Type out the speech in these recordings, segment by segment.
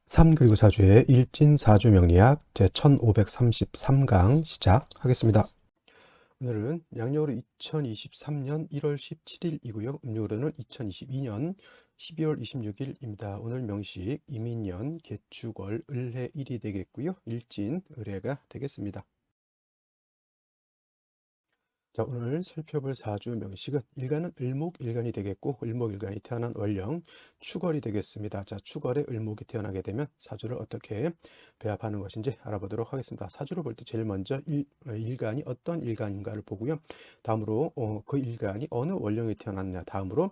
3 그리고 4주의 일진사주 명리학 제1533강 시작하겠습니다. 오늘은 양력으로 2023년 1월 17일이고요. 음력으로는 2022년 12월 26일입니다. 오늘 명식 이민년 개축월 을해일이 되겠고요. 일진 을해가 되겠습니다. 자, 오늘 살펴볼 사주 명식은 일간은 을목일간이 되겠고, 을목일간이 태어난 월령 축월이 되겠습니다. 자, 축월에 을목이 태어나게 되면 사주를 어떻게 배합하는 것인지 알아보도록 하겠습니다. 사주를 볼 때 제일 먼저 일간이 어떤 일간인가를 보고요. 다음으로 그 일간이 어느 월령에 태어났냐, 다음으로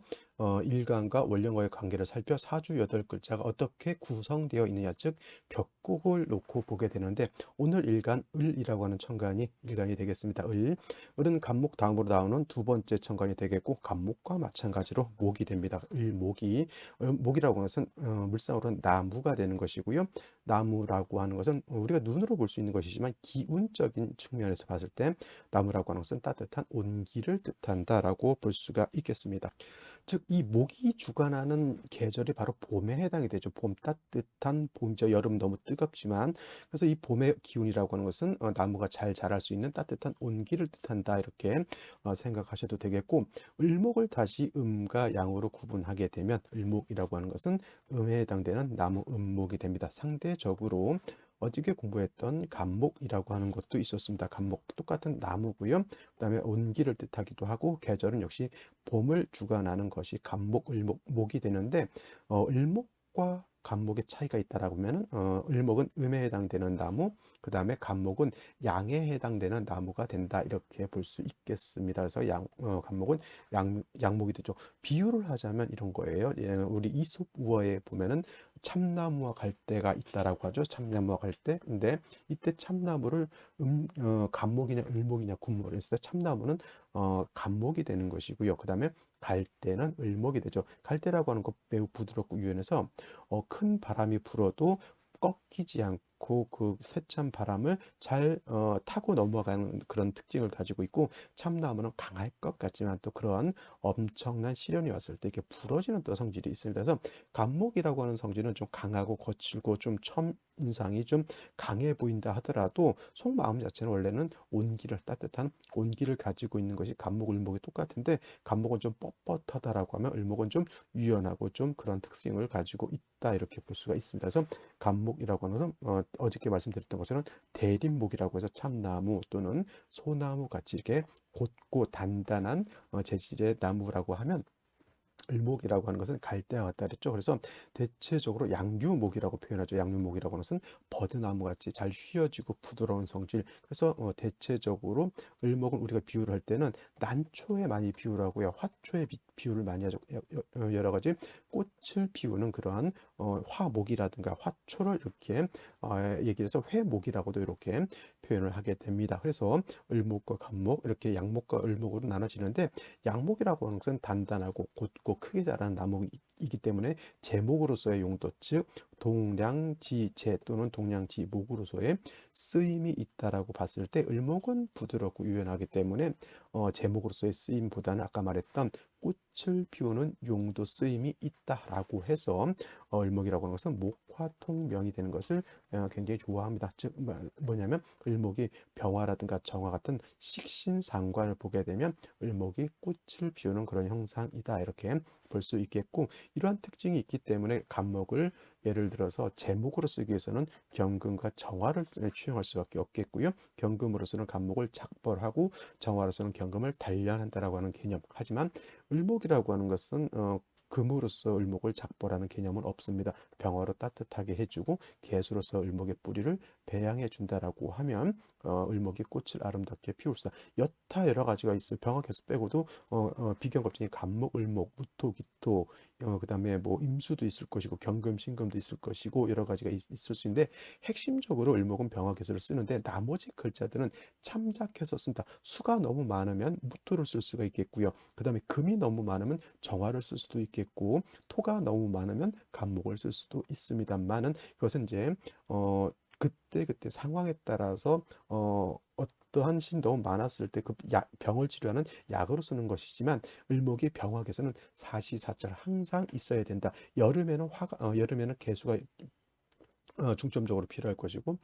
일간과 월령과의 관계를 살펴 사주 8글자가 어떻게 구성되어 있느냐, 즉 격국을 놓고 보게 되는데, 오늘 일간 을이라고 하는 천간이 일간이 되겠습니다. 을은 간목 다음으로 나오는 두 번째 천간이 되겠고, 간목과 마찬가지로 목이 됩니다. 을목이, 목이라고 하는 것은 물상으로는 나무가 되는 것이고요. 나무라고 하는 것은 우리가 눈으로 볼 수 있는 것이지만 기운적인 측면에서 봤을 때 나무라고 하는 것은 따뜻한 온기를 뜻한다라고 볼 수가 있겠습니다. 즉, 이 목이 주관하는 계절이 바로 봄에 해당이 되죠. 봄, 따뜻한 봄이죠. 여름 너무 뜨겁지만, 그래서 이 봄의 기운이라고 하는 것은 나무가 잘 자랄 수 있는 따뜻한 온기를 뜻한다, 이렇게 생각하셔도 되겠고, 을목을 다시 음과 양으로 구분하게 되면 을목이라고 하는 것은 음에 해당되는 나무 음목이 됩니다. 상대적으로 어저께 공부했던 간목이라고 하는 것도 있었습니다. 간목 똑같은 나무고요. 그다음에 온기를 뜻하기도 하고, 계절은 역시 봄을 주관하는 것이 간목, 을목, 목이 되는데, 을목과 간목의 차이가 있다라고 하면은, 을목은 음에 해당되는 나무, 그 다음에 간목은 양에 해당되는 나무가 된다, 이렇게 볼 수 있겠습니다. 그래서 간목은 양목이 되죠. 비유를 하자면 이런 거예요. 예, 우리 이솝 우화에 보면은 참나무와 갈대가 있다라고 하죠. 참나무와 갈대. 근데 이때 참나무를 간목이냐 을목이냐 구분을 했을 때 참나무는 간목이 되는 것이고요. 그 다음에 갈대는 을목이 되죠. 갈대라고 하는 것 매우 부드럽고 유연해서 큰 바람이 불어도 꺾이지 않고 그 세찬 바람을 잘 타고 넘어가는 그런 특징을 가지고 있고, 참나무는 강할 것 같지만 또 그런 엄청난 시련이 왔을 때 이렇게 부러지는 또 성질이 있습니다. 그래서 간목이라고 하는 성질은 좀 강하고 거칠고 좀 인상이 좀 강해 보인다 하더라도 속마음 자체는 원래는 온기를, 따뜻한 온기를 가지고 있는 것이 간목, 을목이 똑같은데, 간목은 좀 뻣뻣하다라고 하면 을목은 좀 유연하고 좀 그런 특징을 가지고 있다, 이렇게 볼 수가 있습니다. 그래서 간목이라고 하는 것은 어저께 말씀드렸던 것처럼 대림목이라고 해서 참나무 또는 소나무 같이 이렇게 곧고 단단한 재질의 나무라고 하면, 을목이라고 하는 것은 갈대와 같다 그랬죠. 그래서 대체적으로 양류목이라고 표현하죠. 양류목이라고 하는 것은 버드나무 같이 잘 휘어지고 부드러운 성질. 그래서 대체적으로 을목은 우리가 비유를 할 때는 난초에 많이 비유를 하고요. 화초에 비유를 많이 하죠. 여러 가지 꽃을 피우는 그러한 화목이라든가 화초를 이렇게 얘기를 해서 회목이라고도 이렇게 표현을 하게 됩니다. 그래서 을목과 간목, 이렇게 양목과 을목으로 나눠지는데, 양목이라고 하는 것은 단단하고 곧고 크게 자라는 나무이기 때문에 제목으로서의 용도, 즉 동량지제 또는 동량지목으로서의 쓰임이 있다라고 봤을 때, 을목은 부드럽고 유연하기 때문에 제목으로서의 쓰임보다는 아까 말했던 꽃을 피우는 용도, 쓰임이 있다라고 해서 을목이라고 하는 것은 목화통명이 되는 것을 굉장히 좋아합니다. 즉 뭐냐면, 을목이 병화라든가 정화 같은 식신상관을 보게 되면 을목이 꽃을 피우는 그런 형상이다, 이렇게 볼 수 있겠고, 이러한 특징이 있기 때문에 간목을 예를 들어서 제목으로 쓰기 위해서는 경금과 정화를 취용할 수밖에 없겠고요. 경금으로서는 간목을 작벌하고 정화로서는 경금을 단련한다라고 하는 개념. 하지만 을목이라고 하는 것은 금으로서 을목을 작벌하는 개념은 없습니다. 병화로 따뜻하게 해주고 개수로서 을목의 뿌리를 배양해 준다라고 하면 을목이 꽃을 아름답게 피울 수 있다. 여타 여러 가지가 있어요. 병화 개수 빼고도 비경겁증이 간목, 을목, 무토, 기토, 그다음에 뭐 임수도 있을 것이고 경금, 신금도 있을 것이고 여러 가지가 있을 수 있는데, 핵심적으로 을목은 병화 개수를 쓰는데 나머지 글자들은 참작해서 쓴다. 수가 너무 많으면 무토를 쓸 수가 있겠고요. 그다음에 금이 너무 많으면 정화를 쓸 수도 있겠고, 토가 너무 많으면 간목을 쓸 수도 있습니다만은, 그것은 이제 그때 상황에 따라서 어떠한 신이 너무 많았을 때 그 병을 치료하는 약으로 쓰는 것이지만, 을목이 병화에서는 사시사철 항상 있어야 된다. 여름에는 개수가 중점적으로 필요할 것이고,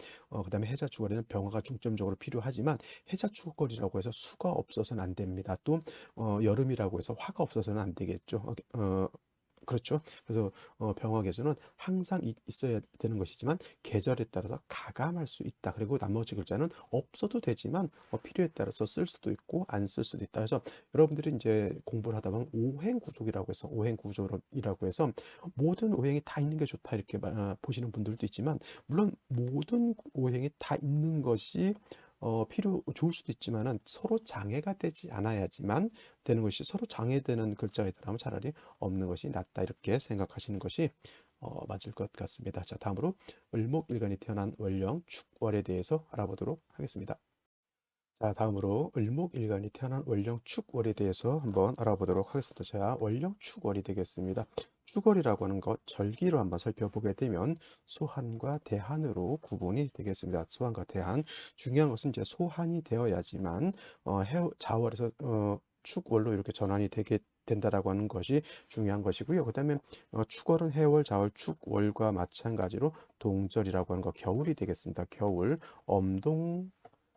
그다음에 해자축월에는 병화가 중점적으로 필요하지만 해자축월이라고 해서 수가 없어서는 안 됩니다. 또 여름이라고 해서 화가 없어서는 안 되겠죠. 그렇죠. 그래서 병화 개수는 항상 있어야 되는 것이지만 계절에 따라서 가감할 수 있다. 그리고 나머지 글자는 없어도 되지만 필요에 따라서 쓸 수도 있고 안 쓸 수도 있다. 그래서 여러분들이 이제 공부를 하다 보면 오행구조이라고 해서 모든 오행이 다 있는 게 좋다 이렇게 보시는 분들도 있지만, 물론 모든 오행이 다 있는 것이 좋을 수도 있지만은 서로 장애가 되지 않아야지만 되는 것이, 서로 장애되는 글자가 있다면 차라리 없는 것이 낫다 이렇게 생각하시는 것이 맞을 것 같습니다. 자, 다음으로 을목일간이 태어난 월령 축월에 대해서 알아보도록 하겠습니다. 자, 다음으로 을목일간이 태어난 월령 축월에 대해서 한번 알아보도록 하겠습니다. 자, 월령 축월이 되겠습니다. 축월이라고 하는 것 절기로 한번 살펴보게 되면 소한과 대한으로 구분이 되겠습니다. 소한과 대한, 중요한 것은 이제 소한이 되어야지만 자월에서 축월로 이렇게 전환이 되게 된다라고 하는 것이 중요한 것이고요. 그다음에 축월은 해월, 자월, 축월과 마찬가지로 동절이라고 하는 거, 겨울이 되겠습니다. 겨울, 엄동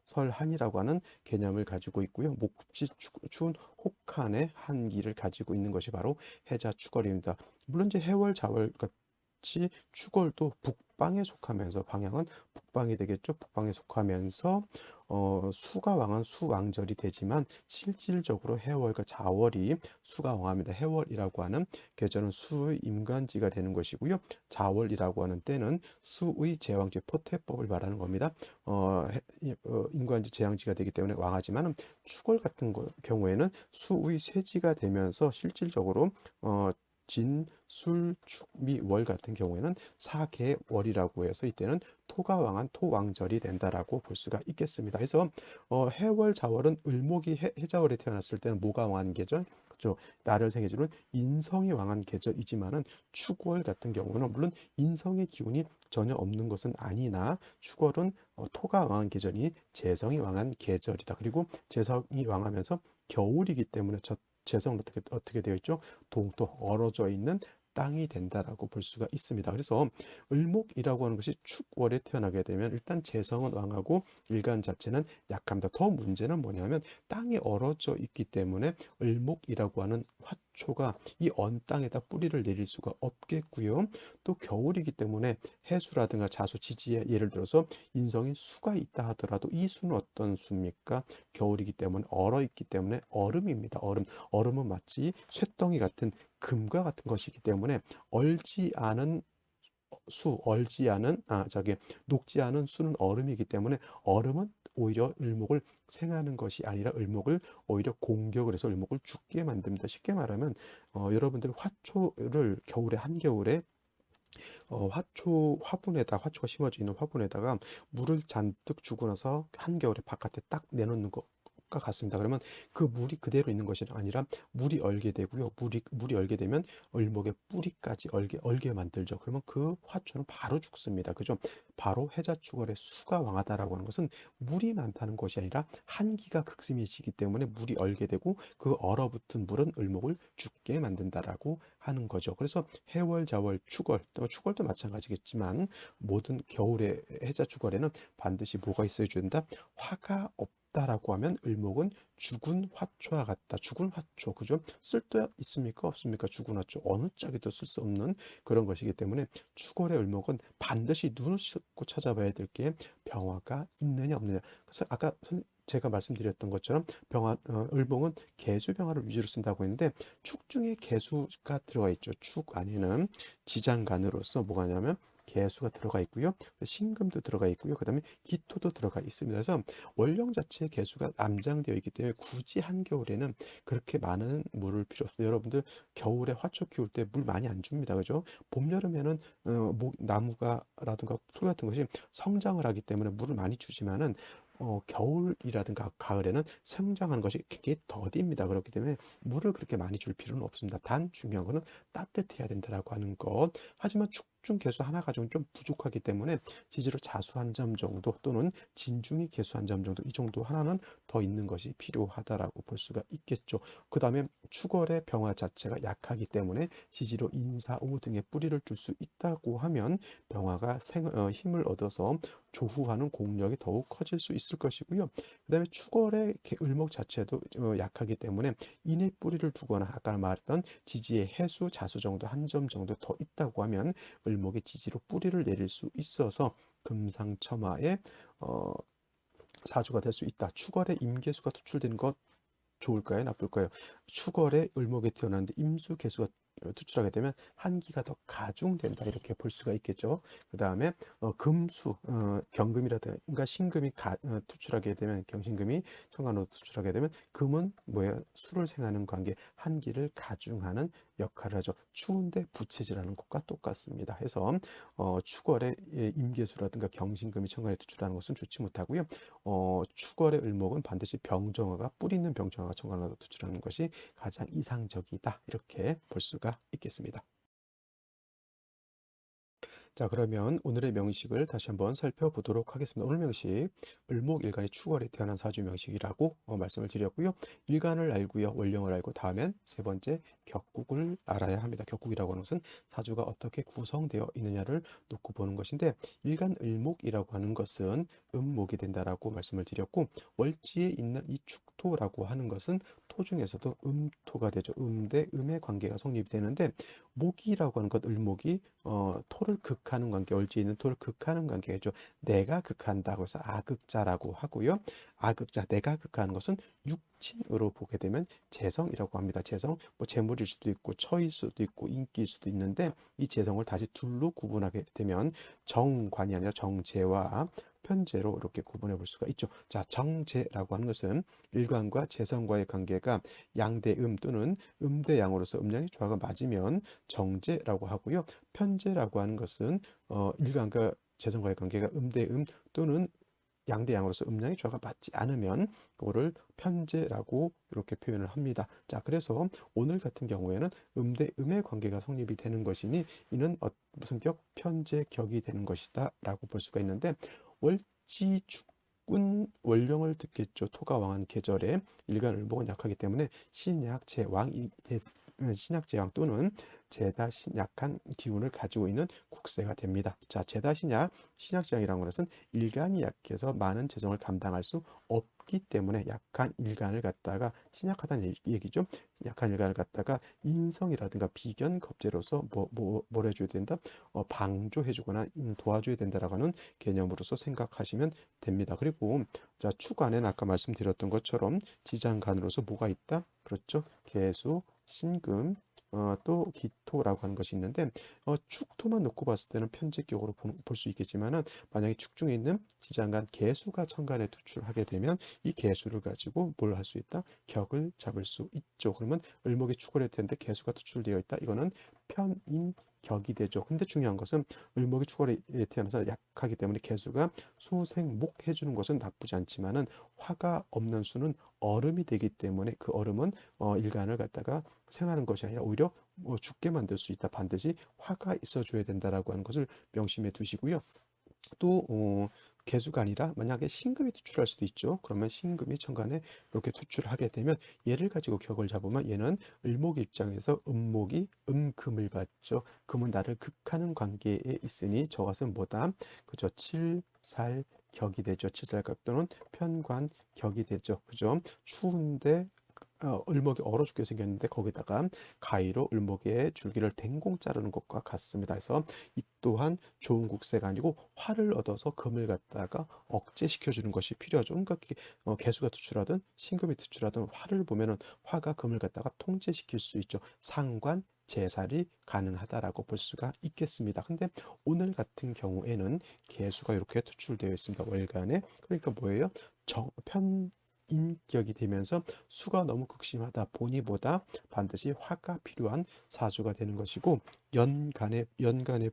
설한이라고 하는 개념을 가지고 있고요. 목지 추운 혹한의 한기를 가지고 있는 것이 바로 해자 축월입니다. 물론 이제 해월, 자월 같이 축월도 북방에 속하면서, 방향은 북방이 되겠죠. 북방에 속하면서 수가 왕한 수왕절이 되지만 실질적으로 해월과 자월이 수가 왕합니다. 해월이라고 하는 계절은 수의 임관지가 되는 것이고요. 자월이라고 하는 때는 수의 제왕지, 포태법을 말하는 겁니다. 임관지 제왕지가 되기 때문에 왕하지만 축월 같은 경우에는 수의 세지가 되면서 실질적으로 진, 술, 축, 미, 월 같은 경우에는 사계월이라고 해서 이때는 토가 왕한 토왕절이 된다라고 볼 수가 있겠습니다. 그래서 해월, 자월은 을목이 해자월에 태어났을 때는 뭐가 왕한 계절? 그렇죠. 나를 생해주는 인성이 왕한 계절이지만은 축월 같은 경우는 물론 인성의 기운이 전혀 없는 것은 아니나 축월은 토가 왕한 계절이 재성이 왕한 계절이다. 그리고 재성이 왕하면서 겨울이기 때문에 재성은 어떻게 되어 있죠? 동토, 얼어져 있는 땅이 된다라고 볼 수가 있습니다. 그래서 을목이라고 하는 것이 축월에 태어나게 되면 일단 재성은 왕하고 일간 자체는 약합니다. 더 문제는 뭐냐면 땅이 얼어져 있기 때문에 을목이라고 하는 화초가 이 언 땅에다 뿌리를 내릴 수가 없겠고요. 또 겨울이기 때문에 해수라든가 자수, 지지에 예를 들어서 인성이 수가 있다 하더라도 이 수는 어떤 수입니까? 겨울이기 때문에 얼어 있기 때문에 얼음입니다. 얼음은 마치 쇳덩이 같은 금과 같은 것이기 때문에 얼지 않은 녹지 않은 수는 얼음이기 때문에 얼음은 오히려 을목을 생하는 것이 아니라 을목을 오히려 공격을 해서 을목을 죽게 만듭니다. 쉽게 말하면 여러분들 화초를 겨울에, 한겨울에 화초가 심어져 있는 화분에다가 물을 잔뜩 주고 나서 한겨울에 바깥에 딱 내놓는 것과 같습니다. 그러면 그 물이 그대로 있는 것이 아니라 물이 얼게 되고요. 물이 얼게 되면 을목의 뿌리까지 얼게 만들죠. 그러면 그 화초는 바로 죽습니다. 그죠? 바로 해자축월의 수가 왕하다라고 하는 것은 물이 많다는 것이 아니라 한기가 극심해지기 때문에 물이 얼게 되고 그 얼어붙은 물은 을목을 죽게 만든다라고 하는 거죠. 그래서 해월, 자월, 축월, 또 축월도 마찬가지겠지만 모든 겨울의 해자축월에는 반드시 뭐가 있어야 된다? 화가 없다라고 하면 을목은 죽은 화초와 같다. 죽은 화초, 그죠? 쓸데 있습니까? 없습니까? 죽은 화초, 어느 짝에도 쓸 수 없는 그런 것이기 때문에 축월의 을목은 반드시 눈을 씻고 찾아봐야 될 게 병화가 있느냐 없느냐. 그래서 아까 제가 말씀드렸던 것처럼 을목은 개수병화를 위주로 쓴다고 했는데 축 중에 개수가 들어가 있죠. 축 안에는 지장간으로서 뭐가 냐면 개수가 들어가 있고요. 신금도 들어가 있고요. 그 다음에 기토도 들어가 있습니다. 그래서 월령 자체의 개수가 암장되어 있기 때문에 굳이 한겨울에는 그렇게 많은 물을 필요 없어요. 여러분들 겨울에 화초 키울 때 물 많이 안 줍니다. 그죠? 봄, 여름에는 나무가라든가 풀 같은 것이 성장을 하기 때문에 물을 많이 주지만은 겨울이라든가 가을에는 성장하는 것이 굉장히 더딥니다. 그렇기 때문에 물을 그렇게 많이 줄 필요는 없습니다. 단 중요한 것은 따뜻해야 된다라고 하는 것. 하지만 축중 개수 하나 가지고는 좀 부족하기 때문에 지지로 자수 한 점 정도 또는 진중이 개수 한 점 정도 이 정도 하나는 더 있는 것이 필요하다라고 볼 수가 있겠죠. 그 다음에 축월의 병화 자체가 약하기 때문에 지지로 인사, 오 등의 뿌리를 줄 수 있다고 하면 병화가 힘을 얻어서 조후하는 공력이 더욱 커질 수 있을 것이고요. 그 다음에 축월의 을목 자체도 약하기 때문에 인의 뿌리를 두거나 아까 말했던 지지의 해수, 자수 정도 한 점 정도 더 있다고 하면 을목의 지지로 뿌리를 내릴 수 있어서 금상첨화의 사주가 될 수 있다. 축월의 임계수가 투출되는 것 좋을까요? 나쁠까요? 축월의 을목에 태어났는데 임수 개수가 투출하게 되면 한기가 더 가중된다 이렇게 볼 수가 있겠죠. 그 다음에 금수 경금이라든가 신금이 투출하게 되면 경신금이 천간으로 투출하게 되면 금은 뭐예요? 수를 생하는 관계 한기를 가중하는 역할을 하죠. 추운데 부채질하는 것과 똑같습니다. 해서 축월의 임계수라든가 경신금이 천간에 투출하는 것은 좋지 못하고요. 축월의 을목은 반드시 병정화가 뿌리 있는 병정화가 천간으로 투출하는 것이 가장 이상적이다 이렇게 볼 수가 있겠습니다. 자, 그러면 오늘의 명식을 다시 한번 살펴보도록 하겠습니다. 오늘 명식, 을목일간이 축월에 태어난 사주 명식이라고 말씀을 드렸고요. 일간을 알고요, 원령을 알고 다음엔 세 번째 격국을 알아야 합니다. 격국이라고 하는 것은 사주가 어떻게 구성되어 있느냐를 놓고 보는 것인데, 일간 을목이라고 하는 것은 음목이 된다라고 말씀을 드렸고, 월지에 있는 이 축토라고 하는 것은 토 중에서도 음토가 되죠. 대 음의 관계가 성립이 되는데, 목이라고 하는 것, 을목이 토를 극하는 관계, 월지에 있는 토를 극하는 관계죠. 내가 극한다고 해서 아극자라고 하고요. 아극자, 내가 극하는 것은 육친으로 보게 되면 재성이라고 합니다. 재성, 뭐 재물일 수도 있고 처일 수도 있고 인기일 수도 있는데 이 재성을 다시 둘로 구분하게 되면 정관이 아니라 정재와 편재로 이렇게 구분해 볼 수가 있죠. 자, 정재라고 하는 것은 일관과 재성과의 관계가 양대음 또는 음대양으로서 음양의 조화가 맞으면 정재라고 하고요. 편재라고 하는 것은 일관과 재성과의 관계가 음대음 또는 양대양으로서 음양의 조화가 맞지 않으면 그거를 편재라고 이렇게 표현을 합니다. 자, 그래서 오늘 같은 경우에는 음대 음의 관계가 성립이 되는 것이니 이는 무슨 격? 편재격이 되는 것이다 라고 볼 수가 있는데 월지 축군 원령을 듣겠죠. 토가 왕한 계절에 일간을목은 약하기 때문에 신약 제왕이 신약 제왕 또는 제다 신약한 기운을 가지고 있는 국세가 됩니다. 자, 제다 신약 제왕이라는 것은 일간이 약해서 많은 재정을 감당할 수 없기 때문에 약한 일간을 갖다가 신약하다는 얘기죠. 약한 일간을 갖다가 인성이라든가 비견 겁재로서 뭘 해줘야 된다? 방조해주거나 도와줘야 된다라고 하는 개념으로서 생각하시면 됩니다. 그리고 자, 축안에는 아까 말씀드렸던 것처럼 지장간으로서 뭐가 있다? 그렇죠. 개수, 신금, 또 기토라고 하는 것이 있는데 축토만 놓고 봤을 때는 편집격으로 볼 수 있겠지만은 만약에 축 중에 있는 지장간 개수가 천간에 투출하게 되면 이 개수를 가지고 뭘 할 수 있다? 격을 잡을 수 있죠. 그러면 을목이 축을 할 텐데 개수가 투출되어 있다. 이거는 편인 격이 되죠. 근데 중요한 것은 을목이 축월에 태어나서 약하기 때문에 개수가 수생목 해주는 것은 나쁘지 않지만은 화가 없는 수는 얼음이 되기 때문에 그 얼음은 일간을 갖다가 생하는 것이 아니라 오히려 죽게 만들 수 있다. 반드시 화가 있어줘야 된다라고 하는 것을 명심해 두시고요. 또 개수가 아니라 만약에 신금이 투출할 수도 있죠. 그러면 신금이 천간에 이렇게 투출하게 되면 얘를 가지고 격을 잡으면 얘는 을목 입장에서 음목이 음금을 받죠. 금은 나를 극하는 관계에 있으니 저것은 뭐다? 그죠? 칠살 격이 되죠. 칠살격 또는 편관 격이 되죠. 그죠? 추운데 을목이 얼어 죽게 생겼는데 거기다가 가위로 을목의 줄기를 댕공 자르는 것과 같습니다. 그래서 이 또한 좋은 국세가 아니고 화를 얻어서 금을 갖다가 억제시켜 주는 것이 필요하죠. 그러니까 개수가 투출하든 신금이 투출하든 화를 보면은 화가 금을 갖다가 통제시킬 수 있죠. 상관 제살이 가능하다라고 볼 수가 있겠습니다. 근데 오늘 같은 경우에는 개수가 이렇게 투출되어 있습니다. 월간에. 그러니까 뭐예요? 인격이 되면서 수가 너무 극심하다 보니보다 반드시 화가 필요한 사주가 되는 것이고 연간에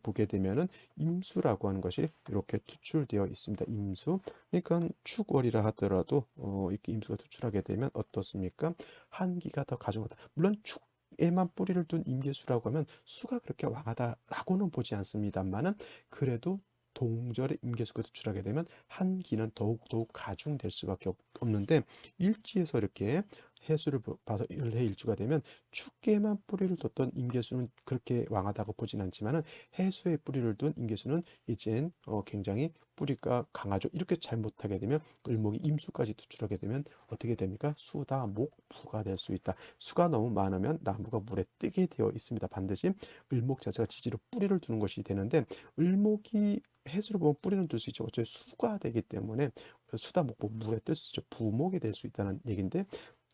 보게 되면은 임수라고 하는 것이 이렇게 투출되어 있습니다. 임수. 그러니까 축월이라 하더라도 이렇게 임수가 투출하게 되면 어떻습니까? 한기가 더 가중하다. 물론 축 축에만 뿌리를 둔 임계수라고 하면 수가 그렇게 왕하다라고는 보지 않습니다만은 그래도 동절의 임계수가 도출하게 되면 한기는 더욱더욱 가중될 수밖에 없는데 일지에서 이렇게 해수를 봐서 일해일주가 되면 축에만 뿌리를 뒀던 임계수는 그렇게 왕하다고 보진 않지만은 해수에 뿌리를 둔 임계수는 이젠 굉장히 뿌리가 강하죠. 이렇게 잘못하게 되면 을목이 임수까지 투출하게 되면 어떻게 됩니까? 수다, 목, 부가 될 수 있다. 수가 너무 많으면 나무가 물에 뜨게 되어 있습니다. 반드시 을목 자체가 지지로 뿌리를 두는 것이 되는데 을목이 해수를 보면 뿌리는 둘 수 있죠. 어차피 수가 되기 때문에 수다, 목, 부, 물에 뜰 수 있죠. 부목이 될 수 있다는 얘기인데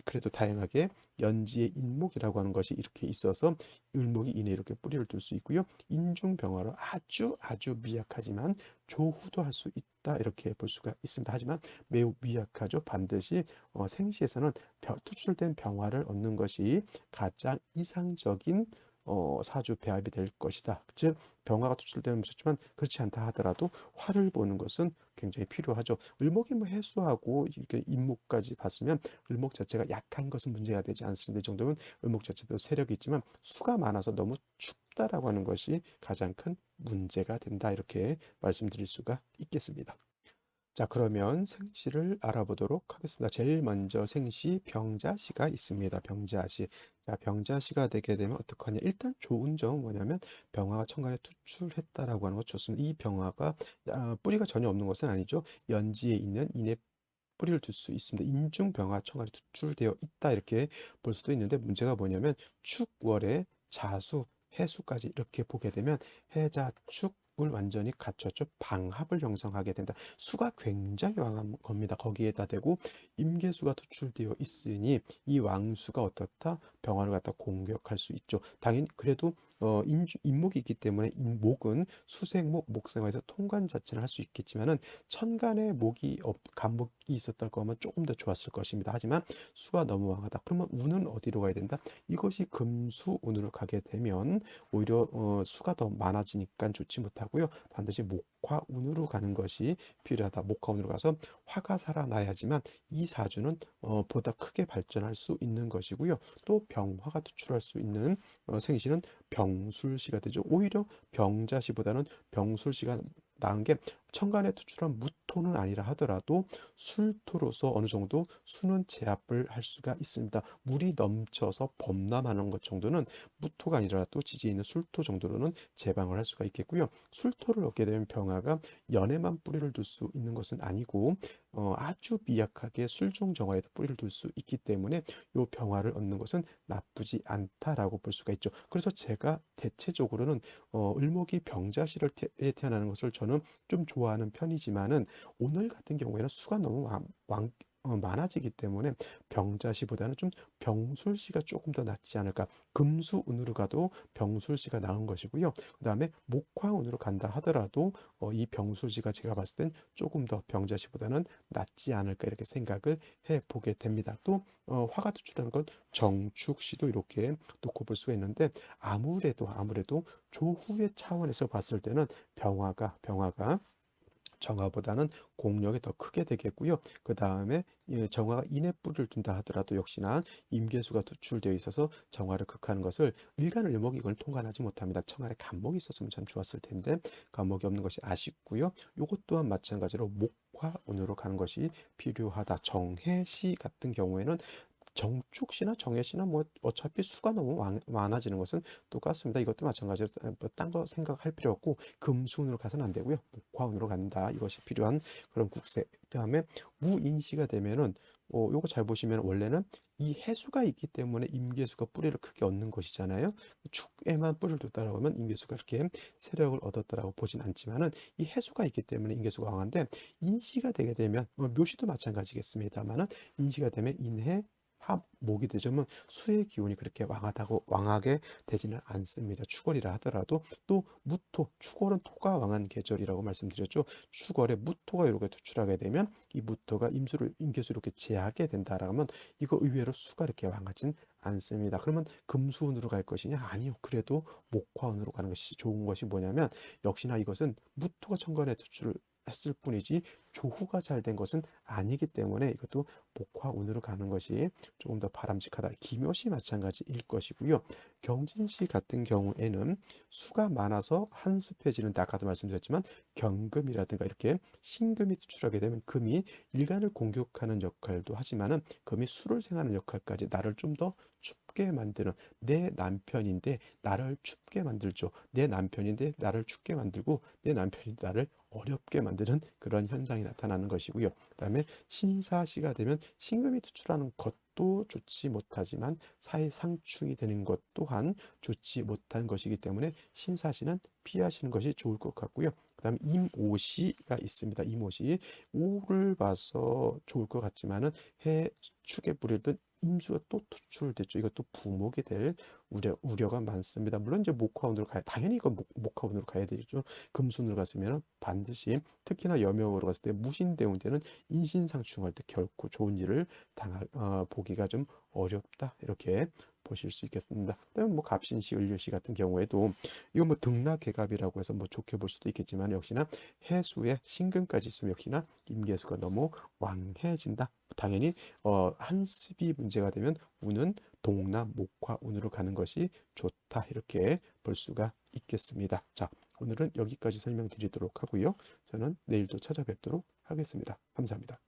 그래도 다양하게 연지의 인목이라고 하는 것이 이렇게 있어서 을목이 인에 이렇게 뿌리를 둘 수 있고요. 인중병화로 아주 아주 미약하지만 조후도 할 수 있다 이렇게 볼 수가 있습니다. 하지만 매우 미약하죠. 반드시 생시에서는 투출된 병화를 얻는 것이 가장 이상적인 사주 배합이 될 것이다. 즉 병화가 투출되면 무섭지만 그렇지 않다 하더라도 화를 보는 것은 굉장히 필요하죠. 을목이 뭐 해수하고 이렇게 임목까지 봤으면 을목 자체가 약한 것은 문제가 되지 않습니다. 이 정도면 을목 자체도 세력이 있지만 수가 많아서 너무 춥다라고 하는 것이 가장 큰 문제가 된다. 이렇게 말씀드릴 수가 있겠습니다. 자, 그러면 생시를 알아보도록 하겠습니다. 제일 먼저 생시 병자시가 있습니다. 병자시. 자, 병자시가 되게 되면 어떡하냐? 일단 좋은 점은 뭐냐면 병화가 천간에 투출했다라고 하는 거 좋습니다. 이 병화가 뿌리가 전혀 없는 것은 아니죠. 연지에 있는 인에 뿌리를 둘 수 있습니다. 인중병화 천간에 투출되어 있다 이렇게 볼 수도 있는데 문제가 뭐냐면 축월에 자수, 해수까지 이렇게 보게 되면 해자축을 완전히 갖췄죠. 방합을 형성하게 된다. 수가 굉장히 왕한 겁니다. 거기에다 대고 임계수가 투출되어 있으니 이 왕수가 어떻다? 병화를 갖다 공격할 수 있죠. 당연히 그래도 인목이 있기 때문에 인목은 수생목, 목생화에서 통관 자체를 할 수 있겠지만은 천간에 간목이 있었다고 하면 조금 더 좋았을 것입니다. 하지만 수가 너무 왕하다. 그러면 운은 어디로 가야 된다? 이것이 금수운으로 가게 되면 오히려 수가 더 많아지니까 좋지 못하고요. 반드시 목화운으로 가는 것이 필요하다. 목화운으로 가서 화가 살아나야지만 이 사주는 보다 크게 발전할 수 있는 것이고요. 또 병화가 투출할 수 있는 생시는 병술시가 되죠. 오히려 병자시보다는 병술시가 나은 게 천간에 투출한 무토는 아니라 하더라도 술토로서 어느 정도 수는 제압을 할 수가 있습니다. 물이 넘쳐서 범람하는 것 정도는 무토가 아니라도 지지에 있는 술토 정도로는 제방을 할 수가 있겠고요. 술토를 얻게 되면 병화가 연에만 뿌리를 둘 수 있는 것은 아니고 아주 미약하게 술중정화에도 뿌리를 둘 수 있기 때문에 이 병화를 얻는 것은 나쁘지 않다라고 볼 수가 있죠. 그래서 제가 대체적으로는 을목이 병자시를 태어나는 것을 저는 좀 좋아하는 편이지만은 오늘 같은 경우에는 수가 너무 많아지기 때문에 병자시보다는 좀 병술시가 조금 더 낫지 않을까. 금수운으로 가도 병술시가 나은 것이고요. 그 다음에 목화운으로 간다 하더라도 이 병술시가 제가 봤을 땐 조금 더 병자시보다는 낫지 않을까 이렇게 생각을 해보게 됩니다. 또 화가 투출하는 건 정축시도 이렇게 놓고 볼 수가 있는데 아무래도 조후의 차원에서 봤을 때는 병화가 정화보다는 공력이 더 크게 되겠고요. 그 다음에 정화가 인에 뿌리를 둔다 하더라도 역시나 임계수가 투출되어 있어서 정화를 극하는 것을 일간을목이 이걸 통과하지 못합니다. 천간에 간목이 있었으면 참 좋았을 텐데 간목이 없는 것이 아쉽고요. 요것 또한 마찬가지로 목화운으로 가는 것이 필요하다. 정해시 같은 경우에는 정축시나 정해시나 뭐 어차피 수가 너무 많아지는 것은 똑같습니다. 이것도 마찬가지로 딴 거 생각할 필요 없고 금수운으로 가서는 안 되고요. 목화운으로 간다. 이것이 필요한 그런 국세. 그다음에 무인시가 되면은 요거 잘 보시면 원래는 이 해수가 있기 때문에 임계수가 뿌리를 크게 얻는 것이잖아요. 축에만 뿌리를 뒀다라고 하면 임계수가 이렇게 세력을 얻었다라고 보진 않지만은 이 해수가 있기 때문에 임계수가 강한데 인시가 되게 되면 묘시도 마찬가지겠습니다만은 인시가 되면 인해 목이 되자면 수의 기운이 그렇게 왕하게 되지는 않습니다. 축월이라 하더라도 또 무토, 축월은 토가 왕한 계절이라고 말씀드렸죠. 축월에 무토가 이렇게 투출하게 되면 이 무토가 임계수를 이렇게 제하게 된다라면 이거 의외로 수가 이렇게 왕하진 않습니다. 그러면 금수운으로 갈 것이냐? 아니요. 그래도 목화운으로 가는 것이 좋은 것이 뭐냐면 역시나 이것은 무토가 천간에 투출을 했을 뿐이지 조후가 잘 된 것은 아니기 때문에 이것도 목화운으로 가는 것이 조금 더 바람직하다. 김효시 마찬가지일 것이고요. 경진시 같은 경우에는 수가 많아서 한습해지는데 아까도 말씀드렸지만 경금이라든가 이렇게 신금이 투출하게 되면 금이 일간을 공격하는 역할도 하지만은 금이 수를 생하는 역할까지 나를 좀 더 춥게 만드는 내 남편인데 나를 춥게 만들죠. 내 남편인데 나를 춥게 만들고 내 남편이 나를 어렵게 만드는 그런 현상이 나타나는 것이고요. 그다음에 신사시가 되면 신금이 투출하는 것도 좋지 못하지만 사회 상충이 되는 것 또한 좋지 못한 것이기 때문에 신사시는 피하시는 것이 좋을 것 같고요. 그다음에 임오시가 있습니다. 임오시 오를 봐서 좋을 것 같지만은 해 축에 뿌리던 임수가 또 투출됐죠. 이것도 부목이 될 우려가 많습니다. 물론 이제 목화운으로 가야 당연히 이건 목화운으로 가야 되죠. 금순으로 갔으면 반드시 특히나 여명으로 갔을 때 무신대운 때는 인신상충할 때 결코 좋은 일을 보기가 좀 어렵다 이렇게 보실 수 있겠습니다. 그다음에 뭐 갑신시, 을료시 같은 경우에도 이건 뭐 등락개갑이라고 해서 뭐 좋게 볼 수도 있겠지만 역시나 해수에 신금까지 있으면 역시나 임계수가 너무 왕해진다. 당연히 한습이 문제가 되면 운은 동남 목화운으로 가는 것이 좋다 이렇게 볼 수가 있겠습니다. 자, 오늘은 여기까지 설명드리도록 하고요. 저는 내일도 찾아뵙도록 하겠습니다. 감사합니다.